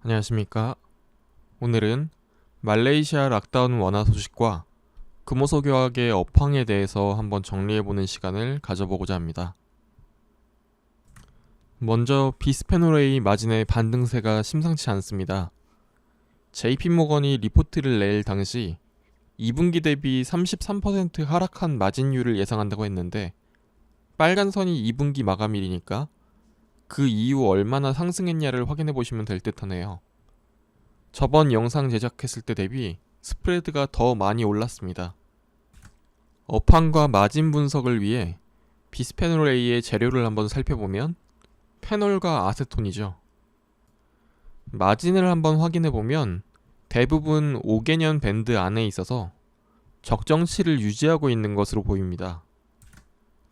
안녕하십니까. 오늘은 말레이시아 락다운 완화 소식과 금호소 교학의 업황에 대해서 한번 정리해보는 시간을 가져보고자 합니다. 먼저 비스페놀 A 마진의 반등세가 심상치 않습니다. JP모건이 리포트를 낼 당시 2분기 대비 33% 하락한 마진율을 예상한다고 했는데 빨간 선이 2분기 마감일이니까 그 이후 얼마나 상승했냐를 확인해 보시면 될 듯하네요. 저번 영상 제작했을 때 대비 스프레드가 더 많이 올랐습니다. 업황과 마진 분석을 위해 비스페놀 A의 재료를 한번 살펴보면 페놀과 아세톤이죠. 마진을 한번 확인해 보면 대부분 5개년 밴드 안에 있어서 적정치를 유지하고 있는 것으로 보입니다.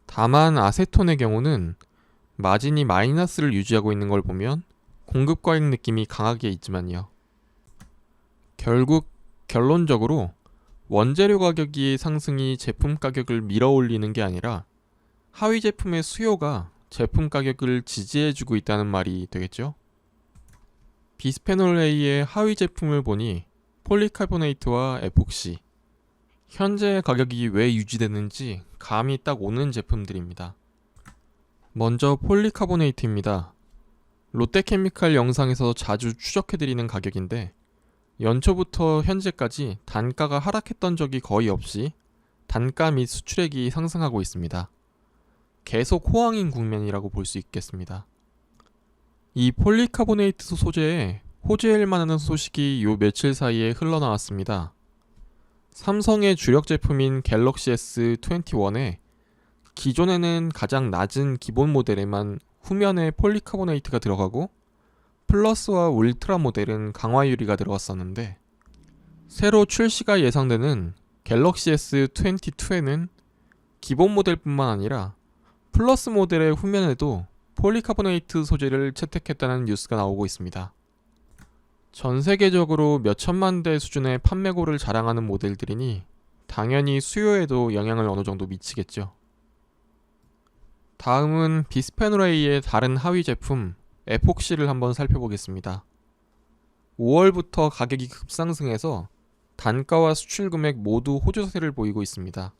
다만 아세톤의 경우는 마진이 마이너스를 유지하고 있는 걸 보면 공급 과잉 느낌이 강하게 있지만요. 결국 결론적으로 원재료 가격의 상승이 제품 가격을 밀어올리는 게 아니라 하위 제품의 수요가 제품 가격을 지지해주고 있다는 말이 되겠죠. 비스페놀 A의 하위 제품을 보니 폴리카보네이트와 에폭시, 현재 가격이 왜 유지되는지 감이 딱 오는 제품들입니다. 먼저 폴리카보네이트입니다. 롯데케미칼 영상에서 자주 추적해드리는 가격인데 연초부터 현재까지 단가가 하락했던 적이 거의 없이 단가 및 수출액이 상승하고 있습니다. 계속 호황인 국면이라고 볼 수 있겠습니다. 이 폴리카보네이트 소재에 호재일만 하는 소식이 요 며칠 사이에 흘러나왔습니다. 삼성의 주력 제품인 갤럭시 S21에 기존에는 가장 낮은 기본 모델에만 후면에 폴리카보네이트가 들어가고 플러스와 울트라 모델은 강화 유리가 들어갔었는데 새로 출시가 예상되는 갤럭시 S22에는 기본 모델뿐만 아니라 플러스 모델의 후면에도 폴리카보네이트 소재를 채택했다는 뉴스가 나오고 있습니다. 전 세계적으로 몇 천만 대 수준의 판매고를 자랑하는 모델들이니 당연히 수요에도 영향을 어느 정도 미치겠죠. 다음은 비스페놀 A의 다른 하위 제품 에폭시를 한번 살펴보겠습니다. 5월부터 가격이 급상승해서 단가와 수출 금액 모두 호조세를 보이고 있습니다.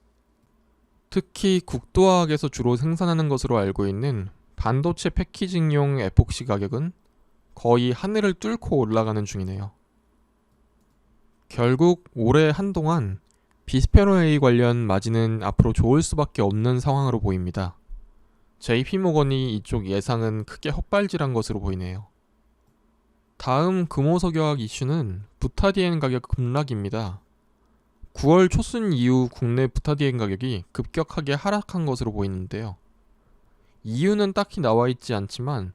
특히 국도화학에서 주로 생산하는 것으로 알고 있는 반도체 패키징용 에폭시 가격은 거의 하늘을 뚫고 올라가는 중이네요. 결국 올해 한동안 비스페놀 A 관련 마진은 앞으로 좋을 수밖에 없는 상황으로 보입니다. JP모건이 이쪽 예상은 크게 헛발질한 것으로 보이네요. 다음 금호석유화학 이슈는 부타디엔 가격 급락입니다. 9월 초순 이후 국내 부타디엔 가격이 급격하게 하락한 것으로 보이는데요. 이유는 딱히 나와 있지 않지만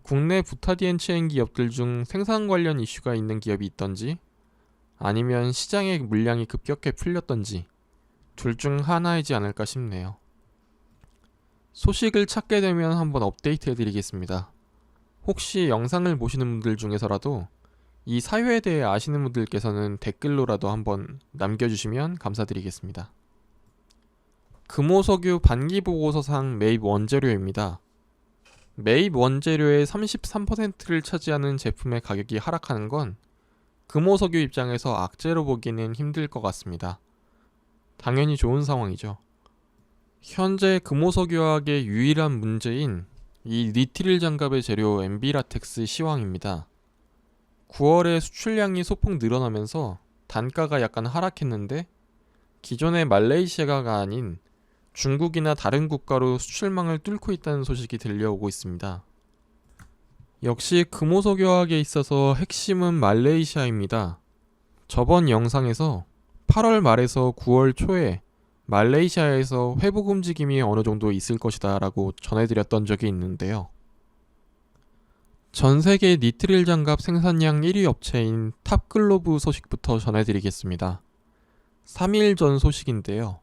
국내 부타디엔 체인 기업들 중 생산 관련 이슈가 있는 기업이 있던지 아니면 시장의 물량이 급격히 풀렸던지 둘 중 하나이지 않을까 싶네요. 소식을 찾게 되면 한번 업데이트 해드리겠습니다. 혹시 영상을 보시는 분들 중에서라도 이 사유에 대해 아시는 분들께서는 댓글로라도 한번 남겨주시면 감사드리겠습니다. 금호석유 반기보고서상 매입 원재료입니다. 매입 원재료의 33%를 차지하는 제품의 가격이 하락하는 건 금호석유 입장에서 악재로 보기는 힘들 것 같습니다. 당연히 좋은 상황이죠. 현재 금호석유화학의 유일한 문제인 이 니트릴 장갑의 재료 MB라텍스 시황입니다. 9월에 수출량이 소폭 늘어나면서 단가가 약간 하락했는데 기존의 말레이시아가 아닌 중국이나 다른 국가로 수출망을 뚫고 있다는 소식이 들려오고 있습니다. 역시 금호석유화학에 있어서 핵심은 말레이시아입니다. 저번 영상에서 8월 말에서 9월 초에 말레이시아에서 회복 움직임이 어느 정도 있을 것이다 라고 전해드렸던 적이 있는데요. 전세계 니트릴 장갑 생산량 1위 업체인 탑글로브 소식부터 전해드리겠습니다. 3일 전 소식인데요.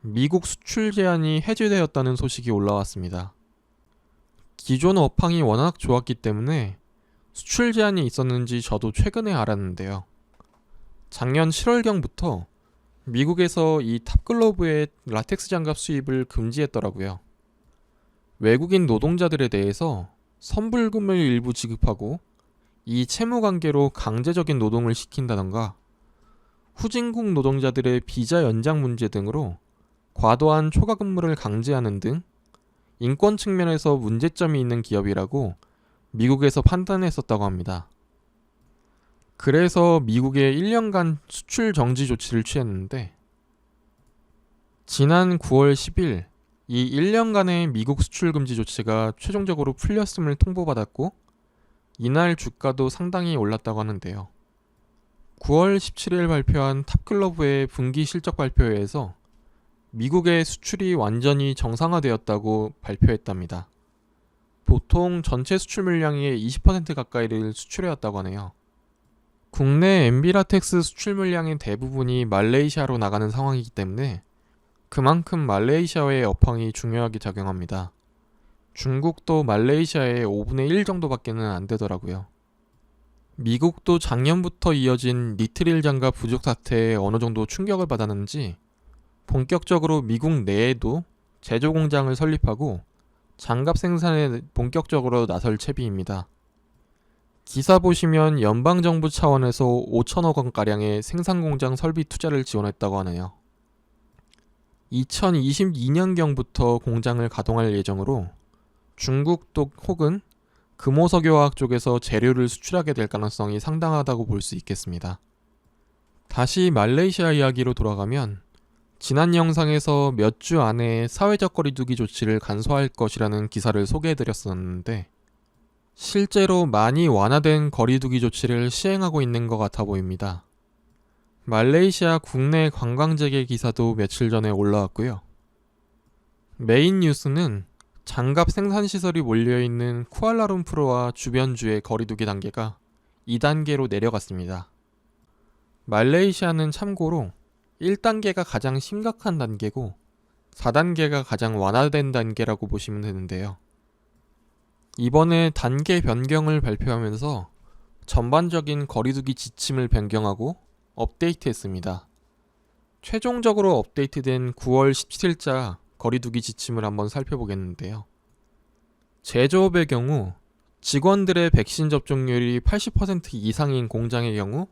미국 수출 제한이 해제되었다는 소식이 올라왔습니다. 기존 업황이 워낙 좋았기 때문에 수출 제한이 있었는지 저도 최근에 알았는데요. 작년 7월경부터 미국에서 이 탑글로브의 라텍스 장갑 수입을 금지했더라고요. 외국인 노동자들에 대해서 선불금을 일부 지급하고 이 채무 관계로 강제적인 노동을 시킨다던가 후진국 노동자들의 비자 연장 문제 등으로 과도한 초과 근무를 강제하는 등 인권 측면에서 문제점이 있는 기업이라고 미국에서 판단했었다고 합니다. 그래서 미국에 1년간 수출 정지 조치를 취했는데 지난 9월 10일 이 1년간의 미국 수출 금지 조치가 최종적으로 풀렸음을 통보받았고 이날 주가도 상당히 올랐다고 하는데요. 9월 17일 발표한 탑글로브의 분기 실적 발표회에서 미국의 수출이 완전히 정상화되었다고 발표했답니다. 보통 전체 수출 물량의 20% 가까이를 수출해왔다고 하네요. 국내 엔비라텍스 수출 물량의 대부분이 말레이시아로 나가는 상황이기 때문에 그만큼 말레이시아의 업황이 중요하게 작용합니다. 중국도 말레이시아의 5분의 1 정도밖에는 안 되더라고요. 미국도 작년부터 이어진 니트릴 장갑 부족 사태에 어느 정도 충격을 받았는지 본격적으로 미국 내에도 제조 공장을 설립하고 장갑 생산에 본격적으로 나설 채비입니다. 기사 보시면 연방정부 차원에서 5천억 원가량의 생산 공장 설비 투자를 지원했다고 하네요. 2022년경부터 공장을 가동할 예정으로 중국 쪽 혹은 금호석유화학 쪽에서 재료를 수출하게 될 가능성이 상당하다고 볼 수 있겠습니다. 다시 말레이시아 이야기로 돌아가면 지난 영상에서 몇 주 안에 사회적 거리두기 조치를 간소화할 것이라는 기사를 소개해드렸었는데 실제로 많이 완화된 거리두기 조치를 시행하고 있는 것 같아 보입니다. 말레이시아 국내 관광재개 기사도 며칠 전에 올라왔고요. 메인 뉴스는 장갑 생산시설이 몰려있는 쿠알라룸푸르와 주변주의 거리두기 단계가 2단계로 내려갔습니다. 말레이시아는 참고로 1단계가 가장 심각한 단계고 4단계가 가장 완화된 단계라고 보시면 되는데요. 이번에 단계 변경을 발표하면서 전반적인 거리두기 지침을 변경하고 업데이트했습니다. 최종적으로 업데이트된 9월 17일자 거리두기 지침을 한번 살펴보겠는데요. 제조업의 경우 직원들의 백신 접종률이 80% 이상인 공장의 경우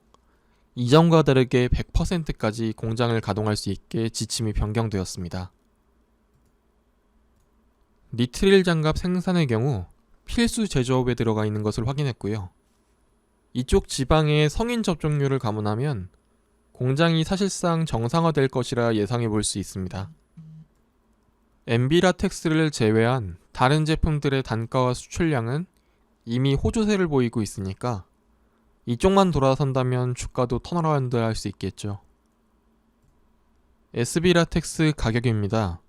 이전과 다르게 100%까지 공장을 가동할 수 있게 지침이 변경되었습니다. 니트릴 장갑 생산의 경우 필수 제조업에 들어가 있는 것을 확인했고요. 이쪽 지방의 성인 접종률을 감안하면 공장이 사실상 정상화될 것이라 예상해 볼 수 있습니다. 엔비라텍스를 제외한 다른 제품들의 단가와 수출량은 이미 호조세를 보이고 있으니까 이쪽만 돌아선다면 주가도 턴어라운드 할 수 있겠죠. SB라텍스 가격입니다.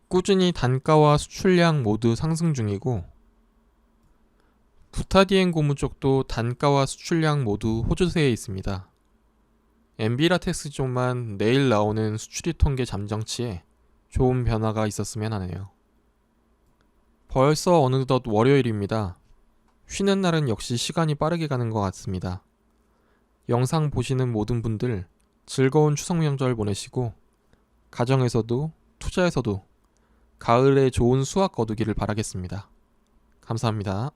꾸준히 단가와 수출량 모두 상승 중이고 부타디엔 고무 쪽도 단가와 수출량 모두 호조세에 있습니다. 엔비라텍스 쪽만 내일 나오는 수출입 통계 잠정치에 좋은 변화가 있었으면 하네요. 벌써 어느덧 월요일입니다. 쉬는 날은 역시 시간이 빠르게 가는 것 같습니다. 영상 보시는 모든 분들 즐거운 추석 명절 보내시고 가정에서도 투자에서도 가을에 좋은 수확 거두기를 바라겠습니다. 감사합니다.